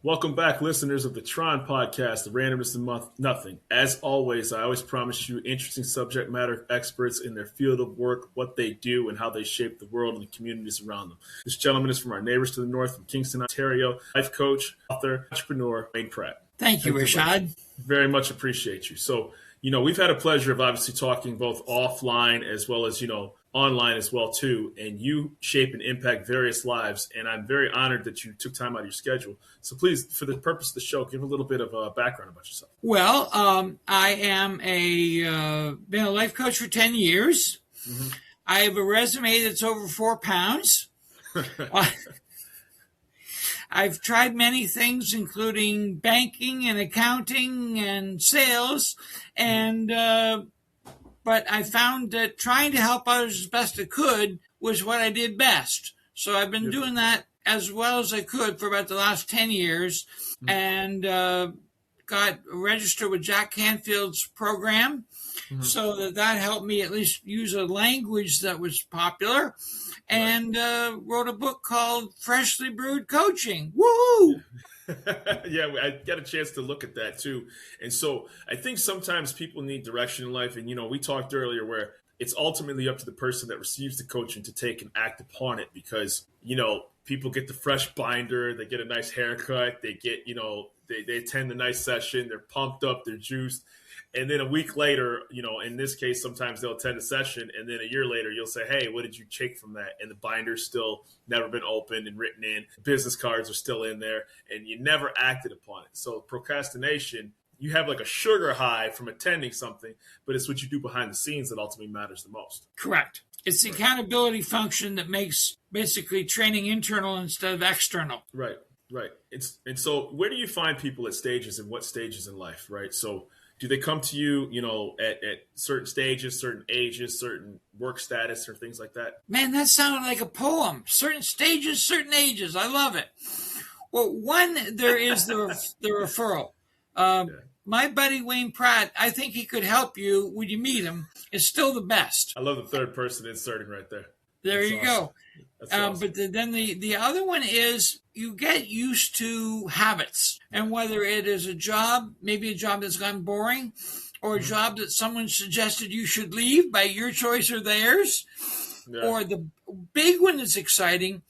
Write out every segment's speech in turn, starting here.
Welcome back, listeners of the T.R.O.N podcast, the randomness of nothing. As always, I always promise you interesting subject matter experts in their field of work, what they do, and how they shape the world and the communities around them. This gentleman is from our neighbors to the north, from Kingston, Ontario, life coach, author, entrepreneur, Wayne Pratt. Thank you, Rashad. Very much appreciate you. So, we've had a pleasure of obviously talking both offline as well as, online as well too, and you shape and impact various lives, and I'm very honored that you took time out of your schedule. So please, for the purpose of the show, give a little bit of a background about yourself. Well, I am been a life coach for 10 years. Mm-hmm. I have a resume that's over 4 pounds. I've tried many things, including banking and accounting and sales, and but I found that trying to help others as best I could was what I did best. So I've been doing that as well as I could for about the last 10 years, and got registered with Jack Canfield's program, so that helped me at least use a language that was popular, and wrote a book called Freshly Brewed Coaching. Woo! Yeah, I got a chance to look at that too. And so I think sometimes people need direction in life. And, we talked earlier where it's ultimately up to the person that receives the coaching to take and act upon it because, people get the fresh binder, they get a nice haircut, they get, they attend a nice session, they're pumped up, they're juiced. And then a week later, in this case, sometimes they'll attend a session. And then a year later, you'll say, hey, what did you take from that? And the binder's still never been opened and written in. Business cards are still in there. And you never acted upon it. So procrastination, you have like a sugar high from attending something, but it's what you do behind the scenes that ultimately matters the most. Correct. It's the accountability function that makes basically training internal instead of external. Right. And so where do you find people at stages and what stages in life, right? So do they come to you, at certain stages, certain ages, certain work status or things like that? Man, that sounded like a poem. Certain stages, certain ages. I love it. Well, one, there is the referral. My buddy Wayne Pratt, I think he could help you when you meet him, is still the best. I love the third person inserting right there. There That's you awesome. go. That's awesome. But then the other one is you get used to habits. And whether it is a job, maybe a job that's gone boring, or a job that someone suggested you should leave by your choice or theirs, or the big one that's exciting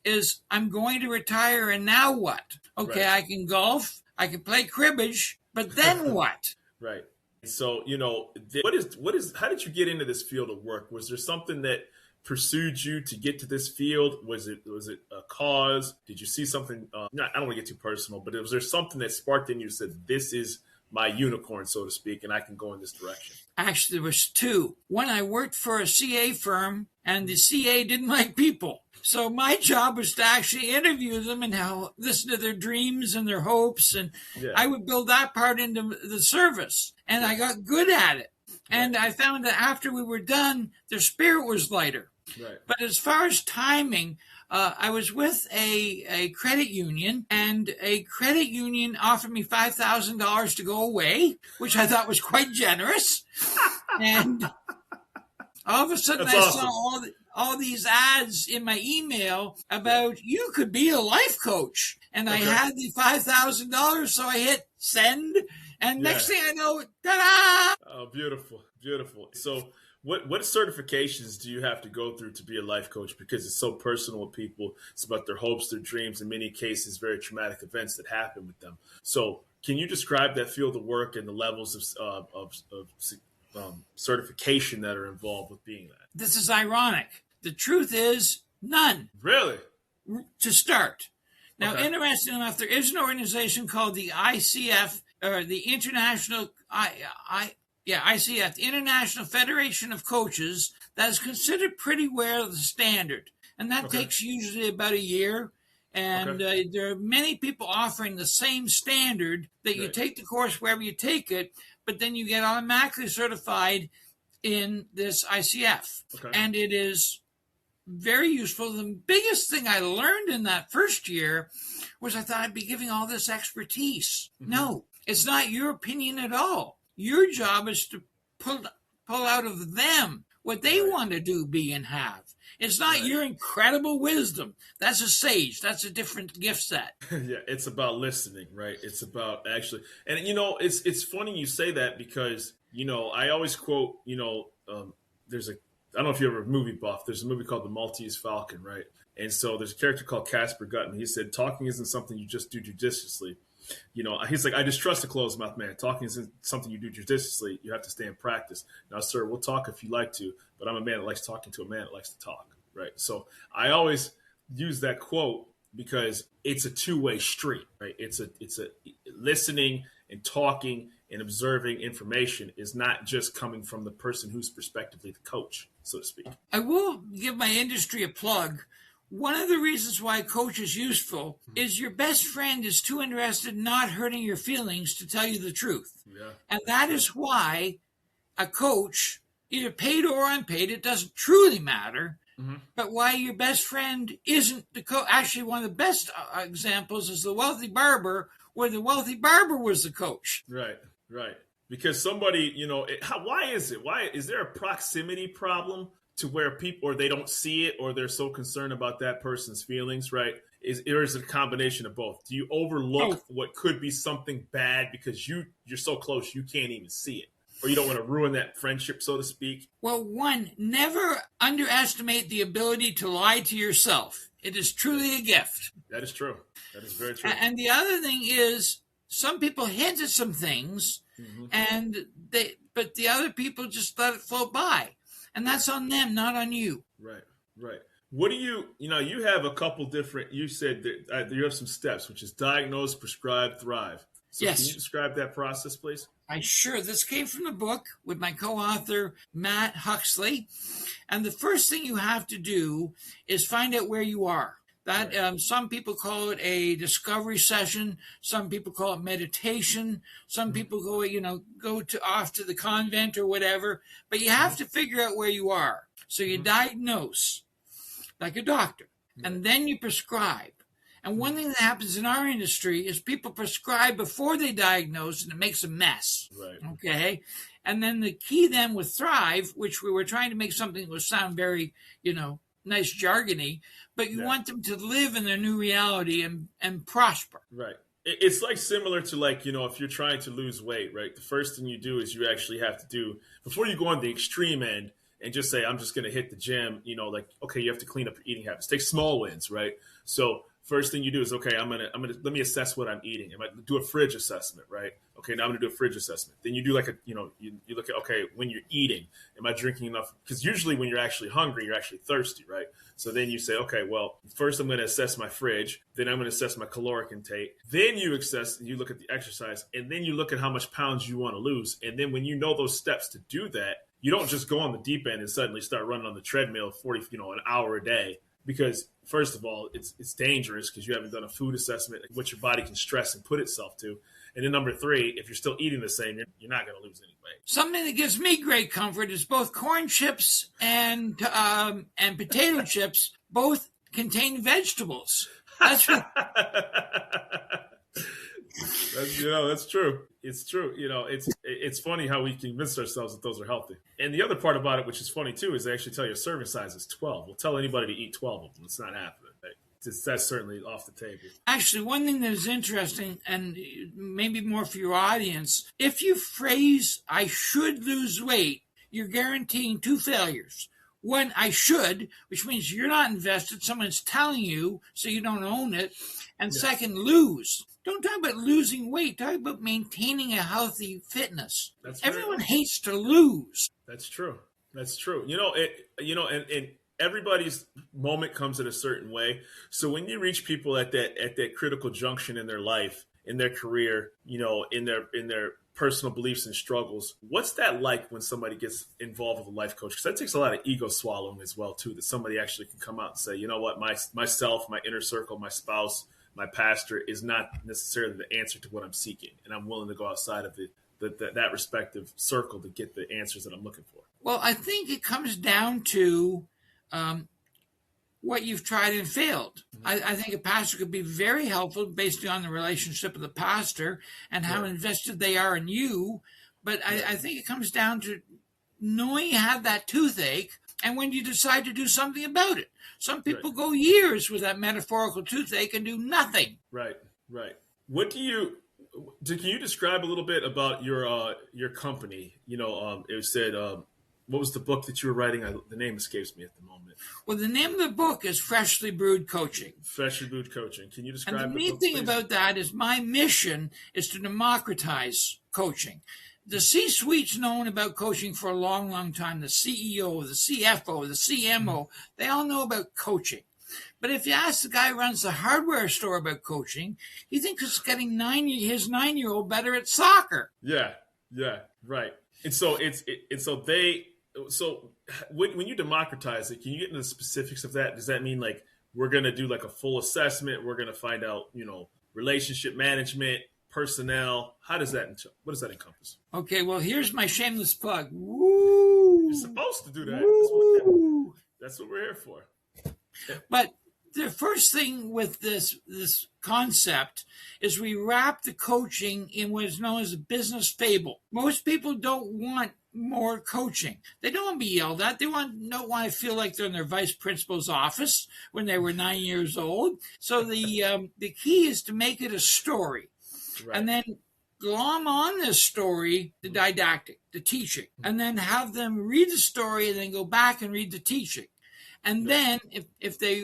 is I'm going to retire and now what? Okay, I can golf, I can play cribbage, but then what? Right. So, how did you get into this field of work? Was there something that pursued you to get to this field? Was it a cause? Did you see something? I don't want to get too personal, but was there something that sparked in you that said, this is my unicorn, so to speak, and I can go in this direction? Actually, there was two. One, I worked for a CA firm, and the CA didn't like people. So my job was to actually interview them and listen to their dreams and their hopes, and I would build that part into the service, and I got good at it. And I found that after we were done, their spirit was lighter. Right. But as far as timing, I was with a credit union, and a credit union offered me $5,000 to go away, which I thought was quite generous. And all of a sudden, That's I saw all these ads in my email about you could be a life coach. And I had the $5,000, so I hit send. And next thing I know, ta-da! Oh, beautiful, beautiful. So what certifications do you have to go through to be a life coach? Because it's so personal with people. It's about their hopes, their dreams, in many cases, very traumatic events that happen with them. So can you describe that field of work and the levels of certification that are involved with being that? This is ironic. The truth is none. Really? To start. Now, interestingly enough, there is an organization called the ICF, or the International ICF, the International Federation of Coaches, that is considered pretty well the standard. And that takes usually about a year. And there are many people offering the same standard that you take the course wherever you take it, but then you get automatically certified in this ICF. And it is very useful. The biggest thing I learned in that first year was I thought I'd be giving all this expertise. No, it's not your opinion at all. Your job is to pull out of them what they want to do, be, and have. It's not your incredible wisdom. That's a sage. That's a different gift set. Yeah, it's about listening, right? It's about actually, and it's funny you say that because I always quote, there's I don't know if you're ever a movie buff. There's a movie called The Maltese Falcon, right? And so there's a character called Casper Gutman. He said, talking isn't something you just do judiciously. He's like, I distrust a closed mouth man. Talking isn't something you do judiciously. You have to stay in practice. Now, sir, we'll talk if you like to, but I'm a man that likes talking to a man that likes to talk, right? So I always use that quote because it's a two-way street, right? It's a listening and talking and observing information is not just coming from the person who's prospectively the coach, so to speak. I will give my industry a plug. One of the reasons why a coach is useful is your best friend is too interested in not hurting your feelings to tell you the truth. Yeah. And that is why a coach, either paid or unpaid, it doesn't truly matter, but why your best friend isn't the coach. Actually, one of the best examples is the wealthy barber, where the wealthy barber was the coach. Right. Because somebody, why is it? Why is there a proximity problem to where people, or they don't see it, or they're so concerned about that person's feelings, right? Is it a combination of both? Do you overlook what could be something bad because you're so close you can't even see it, or you don't want to ruin that friendship, so to speak? Well, one, never underestimate the ability to lie to yourself. It is truly a gift. That is true. That is very true. And the other thing is, some people hint at some things, but the other people just let it float by. And that's on them, not on you. Right. What do you have a couple different, you said that you have some steps, which is diagnose, prescribe, thrive. So yes. Can you describe that process, please? Sure. This came from the book with my co-author, Matt Huxley. And the first thing you have to do is find out where you are. That some people call it a discovery session. Some people call it meditation. Some people go off to the convent or whatever. But you have to figure out where you are. So you diagnose, like a doctor, and then you prescribe. And one thing that happens in our industry is people prescribe before they diagnose, and it makes a mess. Right. Okay. And then the key then with Thrive, which we were trying to make something that would sound very, nice jargony, but you want them to live in their new reality and prosper. Right. It's like similar to if you're trying to lose weight, right? The first thing you do is you actually have to do, before you go on the extreme end and just say, I'm just going to hit the gym, okay, you have to clean up your eating habits. Take small wins, right? So first thing you do is, okay, I'm gonna let me assess what I'm eating. I might do a fridge assessment, right? Okay, now I'm gonna do a fridge assessment. Then you do you look at, okay, when you're eating, am I drinking enough? Because usually when you're actually hungry, you're actually thirsty, right? So then you say, okay, well, first I'm gonna assess my fridge, then I'm gonna assess my caloric intake. Then you look at the exercise, and then you look at how much pounds you want to lose. And then when you know those steps to do that, you don't just go on the deep end and suddenly start running on the treadmill 40, an hour a day. Because first of all, it's dangerous because you haven't done a food assessment, what your body can stress and put itself to. And then number three, if you're still eating the same, you're not going to lose any weight. Something that gives me great comfort is both corn chips and potato chips both contain vegetables. That's what... That's true. It's true. It's funny how we convince ourselves that those are healthy. And the other part about it, which is funny too, is they actually tell you a serving size is 12. We'll tell anybody to eat 12 of them. It's not happening. That's certainly off the table. Actually, one thing that is interesting, and maybe more for your audience, if you phrase, I should lose weight, you're guaranteeing two failures. One, I should, which means you're not invested. Someone's telling you, so you don't own it. And second, lose. Don't talk about losing weight. Talk about maintaining a healthy fitness. Everyone hates to lose. That's true. And everybody's moment comes in a certain way. So when you reach people at that critical junction in their life, in their career, in their personal beliefs and struggles, what's that like when somebody gets involved with a life coach? Because that takes a lot of ego swallowing as well too. That somebody actually can come out and say, you know what, myself, my inner circle, my spouse, my pastor is not necessarily the answer to what I'm seeking, and I'm willing to go outside of that respective circle to get the answers that I'm looking for. Well, I think it comes down to what you've tried and failed. I think a pastor could be very helpful based on the relationship of the pastor and how invested they are in you. But I think it comes down to knowing you have that toothache and when you decide to do something about it. Some people go years with that metaphorical toothache and do nothing. Right, right. What can you describe a little bit about your company? It said, what was the book that you were writing? The name escapes me at the moment. Well, the name of the book is Freshly Brewed Coaching. Freshly Brewed Coaching. Can you describe and the book, neat thing please? about that is my mission is to democratize coaching. The C-suite's known about coaching for a long, long time. The CEO, the CFO, the CMO, they all know about coaching. But if you ask the guy who runs the hardware store about coaching, he thinks it's getting his 9-year-old better at soccer. Yeah, right. And so so when you democratize it, can you get into the specifics of that? Does that mean like we're going to do like a full assessment? We're going to find out, relationship management, personnel. What does that encompass? Okay, well, here's my shameless plug. Woo! You're supposed to do that. That's what we're here for. But the first thing with this concept is we wrap the coaching in what is known as a business fable. Most people don't want more coaching. They don't want to be yelled at. They don't want to feel like they're in their vice principal's office when they were 9 years old. So the key is to make it a story. Right. And then glom on this story, the didactic, the teaching, and then have them read the story and then go back and read the teaching. And then if they,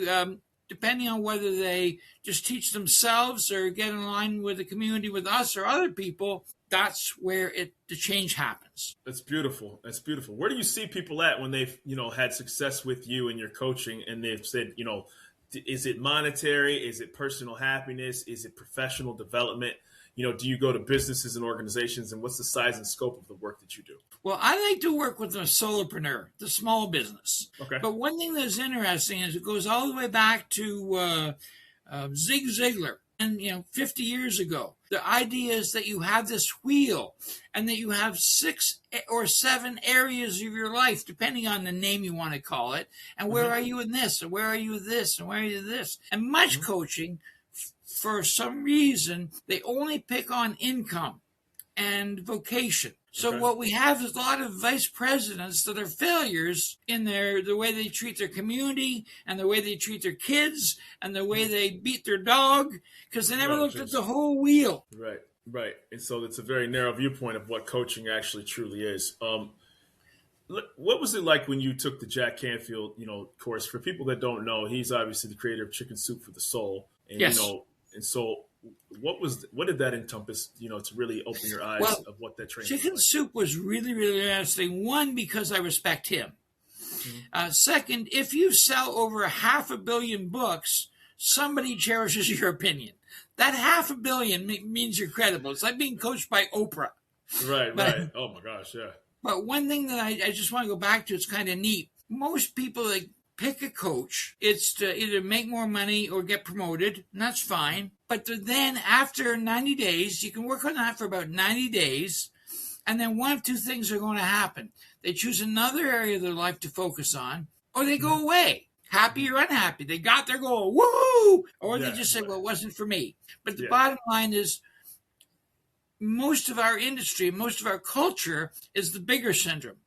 depending on whether they just teach themselves or get in line with the community with us or other people, that's where the change happens. That's beautiful. Where do you see people at when they've, had success with you and your coaching and they've said, is it monetary? Is it personal happiness? Is it professional development? Do you go to businesses and organizations, and what's the size and scope of the work that you do? Well, I like to work with the solopreneur, the small business. Okay. But one thing that's interesting is it goes all the way back to Zig Ziglar. And, 50 years ago, the idea is that you have this wheel and that you have 6 or 7 areas of your life, depending on the name you want to call it. And where are you in this? And where are you with this? And where are you with this? And much coaching, for some reason, they only pick on income and vocation. So what we have is a lot of vice presidents that are failures in the way they treat their community and the way they treat their kids and the way they beat their dog because they never looked at the whole wheel. Right. And so it's a very narrow viewpoint of what coaching actually truly is. What was it like when you took the Jack Canfield, course? For people that don't know, he's obviously the creator of Chicken Soup for the Soul. And, yes. And so what did that encompass, to really open your eyes of what that training Chicken was like? Soup was really, really interesting. One, because I respect him. Second, if you sell over 500 million books, somebody cherishes your opinion. That 500 million means you're credible. It's like being coached by Oprah. Right. Oh my gosh, yeah. But one thing that I just want to go back to, it's kind of neat. Most people pick a coach, it's to either make more money or get promoted, and that's fine. But then after 90 days, you can work on that for about 90 days, and then one of two things are going to happen. They choose another area of their life to focus on, or they go away, happy or unhappy. They got their goal, woohoo! Or they just say, well, it wasn't for me. But the bottom line is, most of our industry, most of our culture is the bigger syndrome.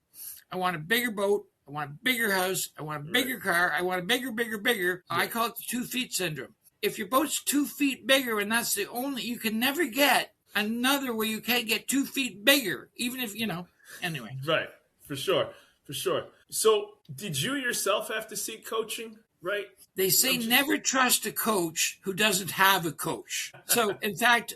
I want a bigger boat. I want a bigger house. I want a bigger car. I want a bigger. I call it the 2 feet syndrome. If your boat's 2 feet bigger and that's the only, you can never get another where you can't get 2 feet bigger, even if, anyway. Right. For sure. So did you yourself have to seek coaching? Right. They say never trust a coach who doesn't have a coach. So, in fact,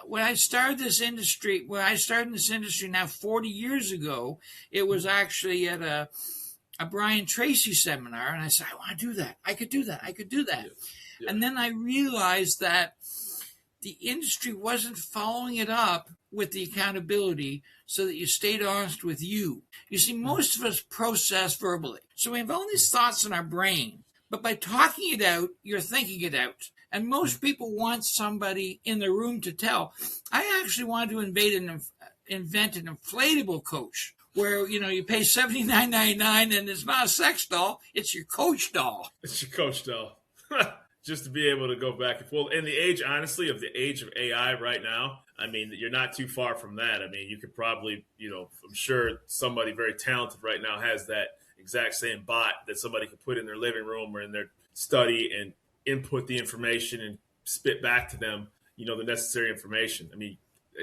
when I started in this industry now 40 years ago, it was actually at a Brian Tracy seminar, and I said, I want to do that. I could do that. Yeah. And then I realized that the industry wasn't following it up with the accountability so that you stayed honest with you. You see, most of us process verbally. So we have all these thoughts in our brain, but by talking it out, you're thinking it out. And most people want somebody in the room to tell. I actually wanted to invent an inflatable coach where, you pay $79.99 and it's not a sex doll, it's your coach doll. It's your coach doll. Just to be able to go back and forth. In the age, honestly, of AI right now, I mean, you're not too far from that. I mean, you could probably, I'm sure somebody very talented right now has that exact same bot that somebody could put in their living room or in their study and input the information and spit back to them, the necessary information. I mean,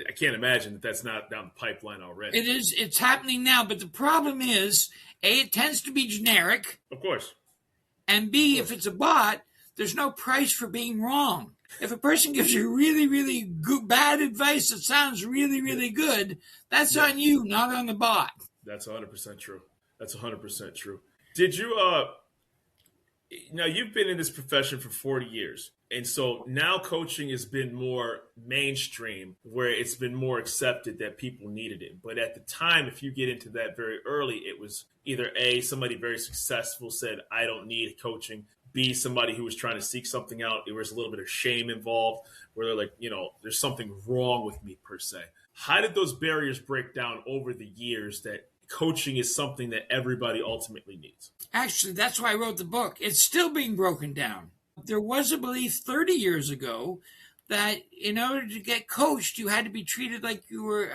I can't imagine that that's not down the pipeline already. It is. It's happening now, but the problem is, A, it tends to be generic. Of course. And B, if it's a bot, there's no price for being wrong. If a person gives you really, really bad advice that sounds really, really good, that's on you, not on the bot. That's 100% true. That's 100% true. Did you, now you've been in this profession for 40 years. And so now coaching has been more mainstream, where it's been more accepted that people needed it. But at the time, if you get into that very early, it was either A, somebody very successful said, I don't need coaching. B, somebody who was trying to seek something out. There was a little bit of shame involved where they're like, there's something wrong with me per se. How did those barriers break down over the years that coaching is something that everybody ultimately needs? Actually, that's why I wrote the book. It's still being broken down. There was a belief 30 years ago that in order to get coached, you had to be treated like you were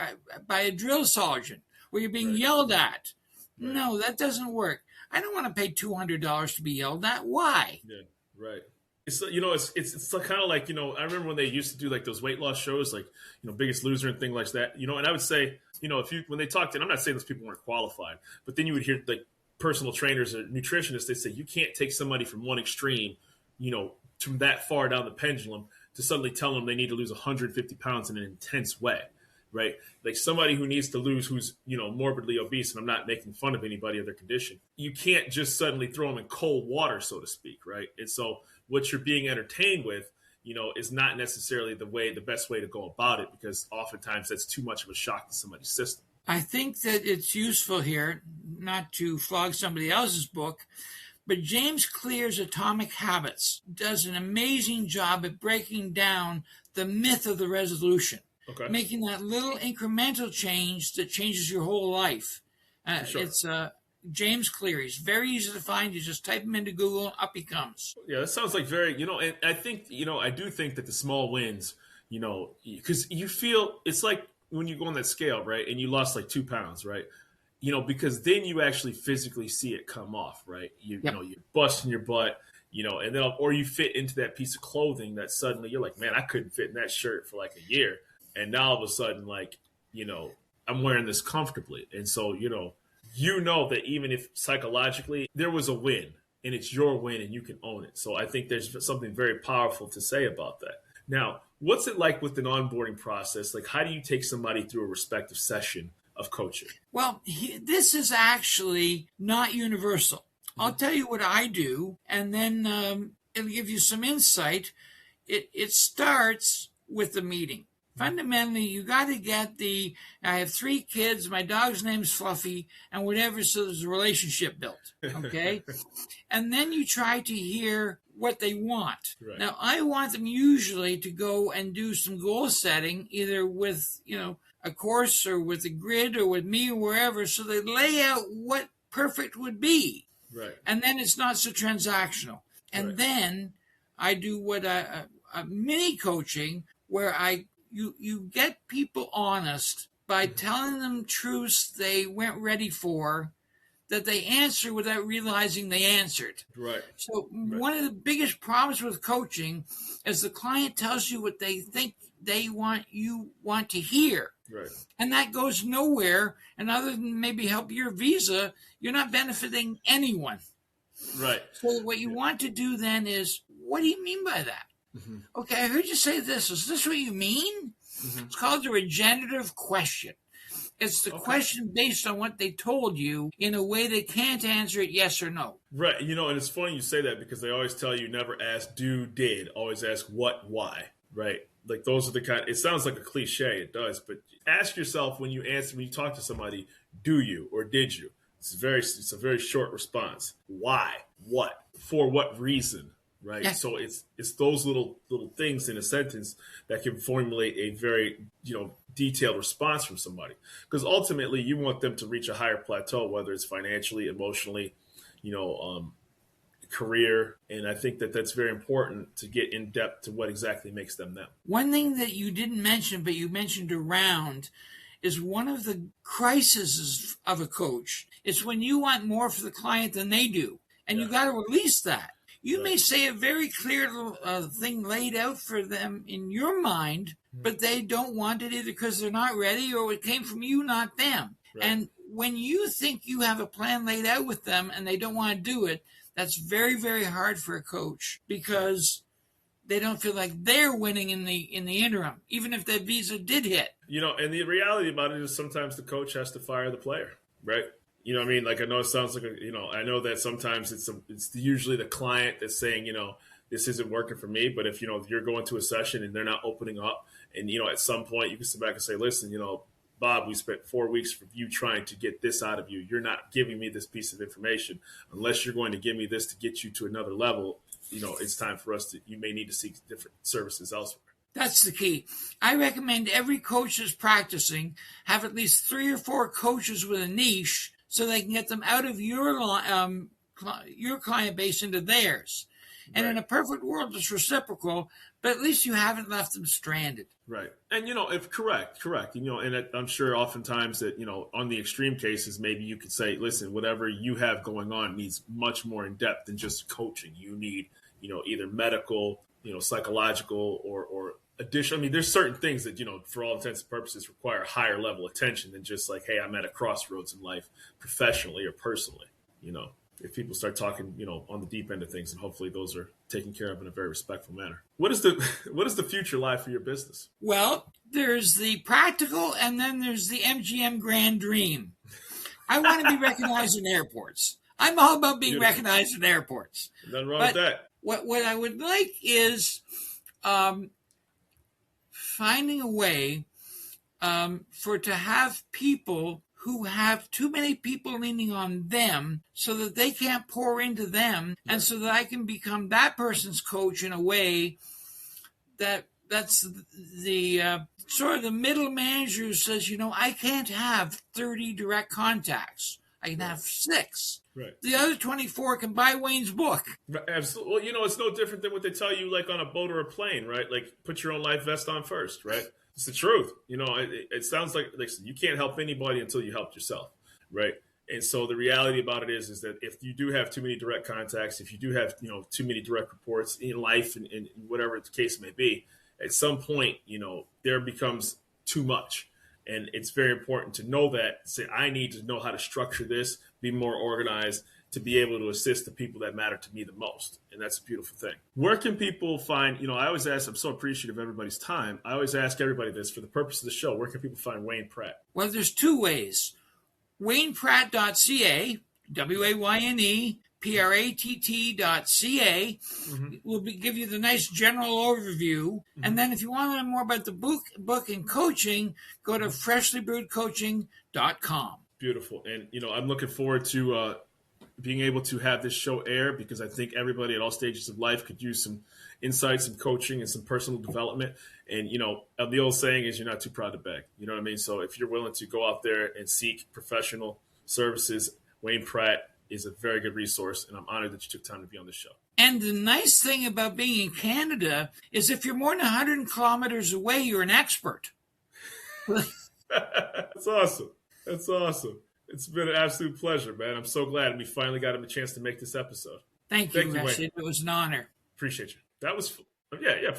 by a drill sergeant, where you're being yelled at. Right. No, that doesn't work. I don't want to pay $200 to be yelled at. Why? Yeah, right. It's it's kind of like, I remember when they used to do like those weight loss shows, like, Biggest Loser and things like that, and I would say, when they talked, and I'm not saying those people weren't qualified, but then you would hear like personal trainers or nutritionists, they say you can't take somebody from one extreme, from that far down the pendulum to suddenly tell them they need to lose 150 pounds in an intense way, right? Like somebody who needs to lose, who's, morbidly obese, and I'm not making fun of anybody or their condition, you can't just suddenly throw them in cold water, so to speak, right? And so what you're being entertained with, is not necessarily the best way to go about it, because oftentimes that's too much of a shock to somebody's system. I think that it's useful here, not to flog somebody else's book, but James Clear's Atomic Habits does an amazing job at breaking down the myth of the resolution, making that little incremental change that changes your whole life. Sure. It's James Clear. He's very easy to find. You just type him into Google, up he comes. Yeah, that sounds like very, and I think, I do think that the small wins, because you feel, it's like when you go on that scale, right, and you lost like 2 pounds, right? Because then you actually physically see it come off, right? You're busting your butt, and then, or you fit into that piece of clothing that suddenly you're like, man, I couldn't fit in that shirt for like a year. And now all of a sudden, like, I'm wearing this comfortably. And so, that even if psychologically there was a win and it's your win and you can own it. So I think there's something very powerful to say about that. Now, what's it like with an onboarding process? Like, how do you take somebody through a respective session of coaching? Well, this is actually not universal. I'll tell you what I do, and then it'll give you some insight. It starts with the meeting. Fundamentally, you got to get I have 3 kids, my dog's name's Fluffy, and whatever, so there's a relationship built, okay? And then you try to hear what they want. Right. Now, I want them usually to go and do some goal setting, either with, a course or with a grid or with me or wherever, so they lay out what perfect would be. Right. And then it's not so transactional. And then I do what a mini coaching where you get people honest by telling them truths they weren't ready for, that they answer without realizing they answered. Right. So one of the biggest problems with coaching is the client tells you what they think you want to hear. Right. And that goes nowhere. And other than maybe help your visa, you're not benefiting anyone. Right. So what you want to do then is, what do you mean by that? Mm-hmm. Okay, I heard you say this. Is this what you mean? Mm-hmm. It's called the regenerative question. It's the question based on what they told you in a way they can't answer it yes or no. Right. And it's funny you say that, because they always tell you never ask do, did. Always ask what, why. Right. Like those are the kind, it sounds like a cliche, it does, but ask yourself when you talk to somebody, do you or did you? It's a very short response. Why? What? For what reason? Right. Yes. So it's those little things in a sentence that can formulate a very, detailed response from somebody. Because ultimately you want them to reach a higher plateau, whether it's financially, emotionally, career. And I think that that's very important to get in depth to what exactly makes them them. One thing that you didn't mention, but you mentioned around, is one of the crises of a coach. It's when you want more for the client than they do, and you got to release that. You may say a very clear thing laid out for them in your mind, but they don't want it either because they're not ready, or it came from you, not them. Right. And when you think you have a plan laid out with them and they don't want to do it, that's very, very hard for a coach because they don't feel like they're winning in the interim, even if that visa did hit. And the reality about it is sometimes the coach has to fire the player, right? You know what I mean? Like, I know it sounds like, I know that sometimes it's usually the client that's saying, this isn't working for me. But if you're going to a session and they're not opening up and, at some point you can sit back and say, listen, Bob, we spent 4 weeks for you trying to get this out of you. You're not giving me this piece of information. Unless you're going to give me this to get you to another level, it's time for us you may need to seek different services elsewhere. That's the key. I recommend every coach that's practicing have at least 3 or 4 coaches with a niche so they can get them out of your client base into theirs. And in a perfect world, it's reciprocal, but at least you haven't left them stranded. Right. And, if correct. And I'm sure oftentimes that, on the extreme cases, maybe you could say, listen, whatever you have going on needs much more in depth than just coaching. You need, either medical, psychological or additional. I mean, there's certain things that, for all intents and purposes require higher level attention than just like, hey, I'm at a crossroads in life professionally or personally, if people start talking, on the deep end of things, and hopefully those are taken care of in a very respectful manner. What is the future like for your business? Well, there's the practical and then there's the MGM grand dream. I want to be recognized in airports. I'm all about being recognized in airports. Nothing wrong with that. What I would like is finding a way to have people who have too many people leaning on them so that they can't pour into them, and so that I can become that person's coach in a way that's the sort of the middle manager who says, I can't have 30 direct contacts. I can have 6. Right. The other 24 can buy Wayne's book. Absolutely. Well, it's no different than what they tell you, like on a boat or a plane, right? Like, put your own life vest on first, right? It's the truth. It sounds like, listen, you can't help anybody until you help yourself, right? And so the reality about it is that if you do have too many direct contacts, if you do have, too many direct reports in life and whatever the case may be, at some point, there becomes too much. And it's very important to know that, say, I need to know how to structure this, be more organized, to be able to assist the people that matter to me the most. And that's a beautiful thing. Where can people find, I always ask, I'm so appreciative of everybody's time. I always ask everybody this for the purpose of the show. Where can people find Wayne Pratt? Well, there's 2 ways. WaynePratt.ca, WaynePratt.ca will give you the nice general overview. And then if you want to learn more about the book and coaching, go to freshlybrewedcoaching.com. Beautiful. And, I'm looking forward to being able to have this show air because I think everybody at all stages of life could use some insights, some coaching, and some personal development. And, the old saying is you're not too proud to beg. You know what I mean? So if you're willing to go out there and seek professional services, Wayne Pratt is a very good resource, and I'm honored that you took time to be on the show. And the nice thing about being in Canada is if you're more than 100 kilometers away, you're an expert. That's awesome. It's been an absolute pleasure, man. I'm so glad we finally got him a chance to make this episode. Thank you, Rashid. It was an honor. Appreciate you. That was, yeah.